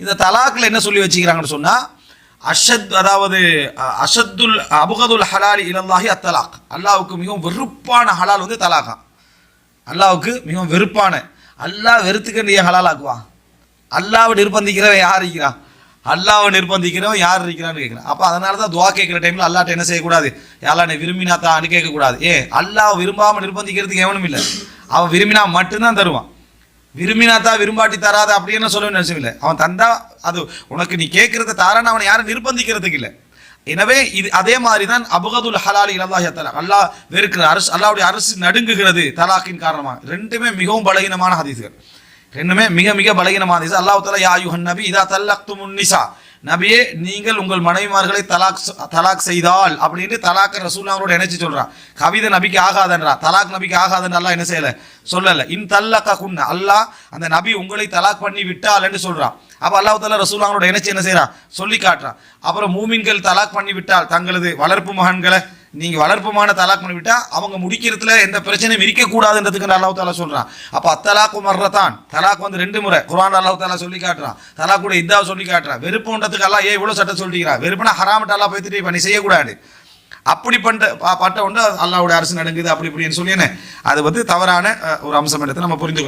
இந்த தலாக்கில் என்ன சொல்லி வச்சுக்கிறாங்கன்னு சொன்னால் அதாவது அஷத்துல் அபுகதுல் ஹலாலி இலல்லாஹி அத்தலாக், அல்லாவுக்கு மிகவும் வெறுப்பான ஹலால் வந்து தலாக்கா. அல்லாவுக்கு மிகவும் வெறுப்பான, அல்லாஹ் வெறுத்துக்கண்டிய ஹலால் ஆக்குவான். அல்லாவை நிர்பந்திக்கிறவன் யார் இருக்கிறான்? அல்லாவை நிர்பந்திக்கிறவன் யார் இருக்கிறான்னு கேட்குறான். அப்போ அதனால தான் துவா கேட்குற டைமில் அல்லாட்ட என்ன செய்யக்கூடாது? யாரெல்லாம் விரும்பினா தான் கேட்கக்கூடாது. அல்லாஹ் விரும்பாமல் நிர்பந்திக்கிறதுக்கு எவனும் இல்லை. அவன் விரும்பினா மட்டும்தான் தருவான். விரும்பினாத்தா விரும்பாட்டி தராது அப்படின்னு சொல்ல நினைச்சம் இல்லை. அவன் தந்தா அது உனக்கு நீ கேட்கறத தாரான்னு அவனை யாரும் நிர்பந்திக்கிறதுக்கு இல்லை. எனவே இது அதே மாதிரி தான் அபுகதுல் ஹலாலி இலல்லாஹி தலாக், அல்லாஹ் வெறுக்கிற அரசு, அல்லாவுடைய அரசு நடுங்குகிறது தலாக்கின் காரணமாக. ரெண்டுமே மிகவும் பலகீனமான ஹதீஸ்கள், ரெண்டுமே மிக மிக பலகீனமான ஹதீஸ். அல்லாஹ் தஆலா யா அய்யுஹன் நபி இதா தல்லக்துமுன் நிசா, நபியே நீங்கள் உங்கள் மனைவிமார்களை தலாக் செய்தால் அப்படின்னு தலாக்க ரசூலுல்லாஹோட இணைச்சு சொல்றான். கவிதை நபிக்கு ஆகாதன்றா, தலாக் நபிக்கு ஆகாதன்னு அல்லாஹ் என்ன செய்யல சொல்லல. இன் தல்லக்க குன்ன, அல்லாஹ் அந்த நபி உங்களை தலாக் பண்ணி விட்டால் என்று சொல்றான். அப்போ அல்லாஹ் தஆலா ரசூலுல்லாஹோட இணைச்சு என்ன செய்யறான்? சொல்லி காட்டுறான். அப்புறம் மூமின்கள் தலாக் பண்ணி விட்டால், தங்களது வளர்ப்பு மகன்களை நீங்க வளர்ப்புமான தலாக் பண்ணி விட்டா அவங்க முடிக்கிறதுல எந்த பிரச்சனையும் இருக்கக்கூடாதுன்றதுக்கு அல்லாஹ் தஆலா சொல்றான். அப்போ அத்தலாக்கு மர்ரதான், தலாக் வந்து 2 முறை குர்ஆன் அல்லாஹ் தஆலா சொல்லி காட்டுறான். தலாக்குடைய இதாவை சொல்லி காட்டுறான். வெறுப்புன்றதுக்கு அல்லாஹ் இவ்வளவு சட்டம் சொல்லிக்கிறான். வெறுப்புனா ஹராமட்ட அல்லாஹ் போய்த்துட்டு பண்ணி செய்யக்கூடாது. அப்படி பட்ட ஒன்று அல்லாஹ்வுடைய அரசு நடக்குது அப்படி இப்படின்னு சொல்லி அது வந்து தவறான ஒரு அம்சம் எடுத்து நம்ம புரிந்து